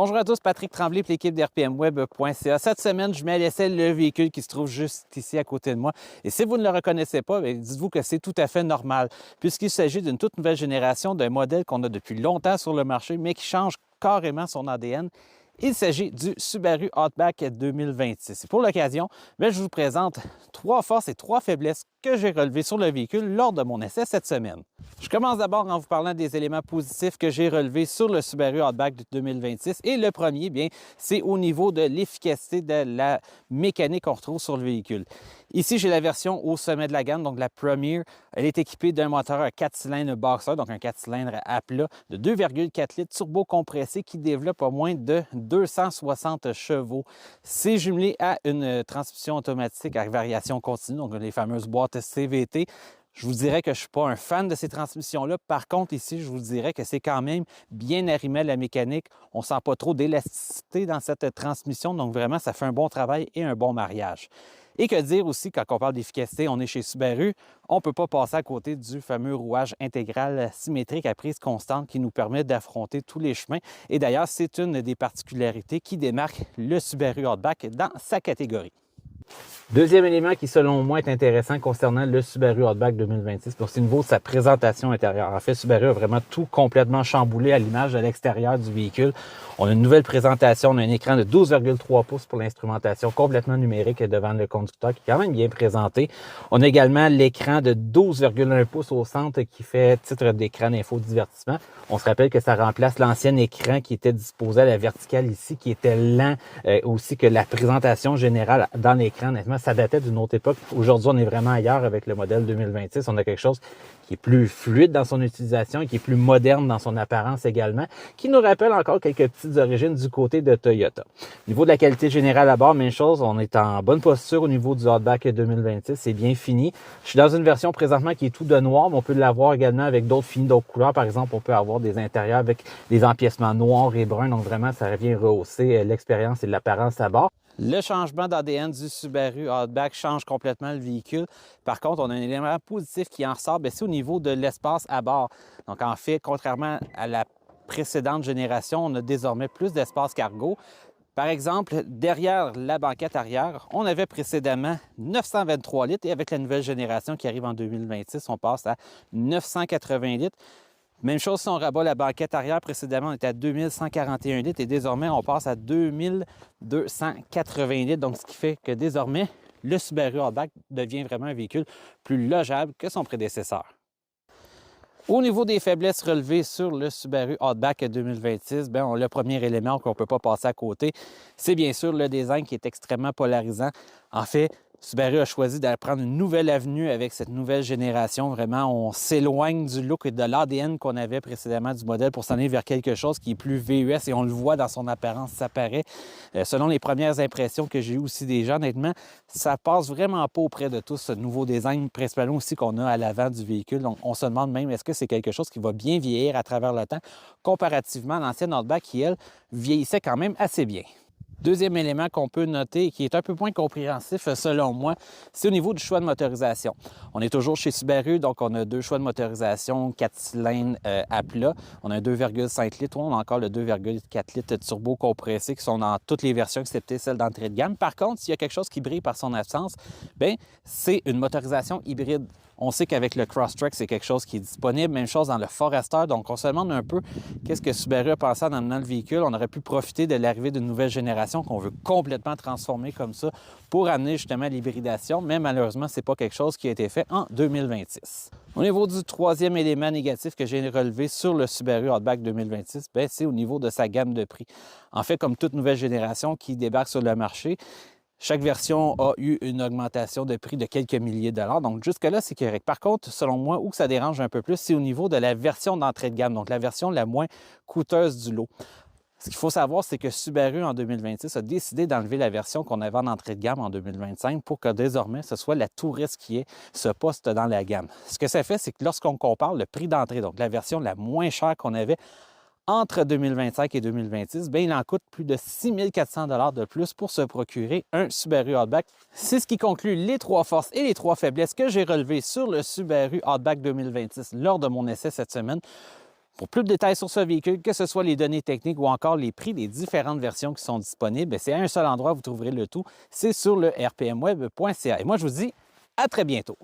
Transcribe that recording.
Bonjour à tous, Patrick Tremblay pour l'équipe d'RPMweb.ca. Cette semaine, je mets à l'essai le véhicule qui se trouve juste ici à côté de moi. Et si vous ne le reconnaissez pas, dites-vous que c'est tout à fait normal, puisqu'il s'agit d'une toute nouvelle génération d'un modèle qu'on a depuis longtemps sur le marché, mais qui change carrément son ADN. Il s'agit du Subaru Outback 2026. Et pour l'occasion, je vous présente 3 forces et 3 faiblesses que j'ai relevées sur le véhicule lors de mon essai cette semaine. Je commence d'abord en vous parlant des éléments positifs que j'ai relevés sur le Subaru Outback 2026. Et le premier, c'est au niveau de l'efficacité de la mécanique qu'on retrouve sur le véhicule. Ici, j'ai la version au sommet de la gamme, donc la Premier. Elle est équipée d'un moteur à 4 cylindres Boxer, donc un 4 cylindres à plat de 2,4 litres turbo compressé qui développe pas moins de 260 chevaux. C'est jumelé à une transmission automatique à variation continue, donc les fameuses boîtes CVT. Je vous dirais que je ne suis pas un fan de ces transmissions-là. Par contre, ici, je vous dirais que c'est quand même bien arrimé à la mécanique. On ne sent pas trop d'élasticité dans cette transmission. Donc, vraiment, ça fait un bon travail et un bon mariage. Et que dire aussi, quand on parle d'efficacité, on est chez Subaru, on ne peut pas passer à côté du fameux rouage intégral symétrique à prise constante qui nous permet d'affronter tous les chemins. Et d'ailleurs, c'est une des particularités qui démarque le Subaru Outback dans sa catégorie. Deuxième élément qui, selon moi, est intéressant concernant le Subaru Outback 2026, c'est au niveau de sa présentation intérieure. En fait, Subaru a vraiment tout complètement chamboulé à l'image de l'extérieur du véhicule. On a une nouvelle présentation, on a un écran de 12,3 pouces pour l'instrumentation complètement numérique devant le conducteur qui est quand même bien présenté. On a également l'écran de 12,1 pouces au centre qui fait titre d'écran d'infodivertissement. On se rappelle que ça remplace l'ancien écran qui était disposé à la verticale ici, qui était lent, aussi que la présentation générale dans l'écran. Honnêtement, ça datait d'une autre époque. Aujourd'hui, on est vraiment ailleurs avec le modèle 2026. On a quelque chose qui est plus fluide dans son utilisation et qui est plus moderne dans son apparence également, qui nous rappelle encore quelques petites origines du côté de Toyota. Au niveau de la qualité générale à bord, même chose, on est en bonne posture au niveau du Outback 2026. C'est bien fini. Je suis dans une version présentement qui est tout de noir, mais on peut l'avoir également avec d'autres finis, d'autres couleurs. Par exemple, on peut avoir des intérieurs avec des empiècements noirs et bruns. Donc vraiment, ça revient rehausser l'expérience et l'apparence à bord. Le changement d'ADN du Subaru Outback change complètement le véhicule. Par contre, on a un élément positif qui en ressort, c'est au niveau de l'espace à bord. Donc, en fait, contrairement à la précédente génération, on a désormais plus d'espace cargo. Par exemple, derrière la banquette arrière, on avait précédemment 923 litres et avec la nouvelle génération qui arrive en 2026, on passe à 980 litres. Même chose si on rabat la banquette arrière, précédemment on était à 2141 litres et désormais on passe à 2280 litres. Donc ce qui fait que désormais le Subaru Outback devient vraiment un véhicule plus logeable que son prédécesseur. Au niveau des faiblesses relevées sur le Subaru Outback 2026, le premier élément qu'on ne peut pas passer à côté, c'est bien sûr le design qui est extrêmement polarisant. En fait, Subaru a choisi de prendre une nouvelle avenue avec cette nouvelle génération. Vraiment, on s'éloigne du look et de l'ADN qu'on avait précédemment du modèle pour s'en aller vers quelque chose qui est plus VUS et on le voit dans son apparence, ça paraît. Selon les premières impressions que j'ai eues aussi des gens, honnêtement, ça passe vraiment pas auprès de tous ce nouveau design, principalement aussi qu'on a à l'avant du véhicule. Donc, on se demande même, est-ce que c'est quelque chose qui va bien vieillir à travers le temps, comparativement à l'ancienne Outback qui, elle, vieillissait quand même assez bien. Deuxième élément qu'on peut noter et qui est un peu moins compréhensif selon moi, c'est au niveau du choix de motorisation. On est toujours chez Subaru, donc on a 2 choix de motorisation, 4 cylindres à plat. On a un 2,5 litres, on a encore le 2,4 litres turbo compressé qui sont dans toutes les versions excepté celle d'entrée de gamme. Par contre, s'il y a quelque chose qui brille par son absence, c'est une motorisation hybride. On sait qu'avec le Crosstrek, c'est quelque chose qui est disponible. Même chose dans le Forester. Donc, on se demande un peu qu'est-ce que Subaru a pensé en amenant le véhicule. On aurait pu profiter de l'arrivée d'une nouvelle génération qu'on veut complètement transformer comme ça pour amener justement l'hybridation. Mais malheureusement, ce n'est pas quelque chose qui a été fait en 2026. Au niveau du troisième élément négatif que j'ai relevé sur le Subaru Outback 2026, c'est au niveau de sa gamme de prix. En fait, comme toute nouvelle génération qui débarque sur le marché, chaque version a eu une augmentation de prix de quelques milliers de dollars. Donc, jusque-là, c'est correct. Par contre, selon moi, où ça dérange un peu plus, c'est au niveau de la version d'entrée de gamme, donc la version la moins coûteuse du lot. Ce qu'il faut savoir, c'est que Subaru, en 2026, a décidé d'enlever la version qu'on avait en entrée de gamme en 2025 pour que désormais, ce soit la Tourist qui ait ce poste dans la gamme. Ce que ça fait, c'est que lorsqu'on compare le prix d'entrée, donc la version la moins chère qu'on avait entre 2025 et 2026, il en coûte plus de 6 400 $ de plus pour se procurer un Subaru Outback. C'est ce qui conclut les 3 forces et les 3 faiblesses que j'ai relevées sur le Subaru Outback 2026 lors de mon essai cette semaine. Pour plus de détails sur ce véhicule, que ce soit les données techniques ou encore les prix des différentes versions qui sont disponibles, c'est à un seul endroit où vous trouverez le tout, c'est sur le rpmweb.ca. Et moi, je vous dis à très bientôt.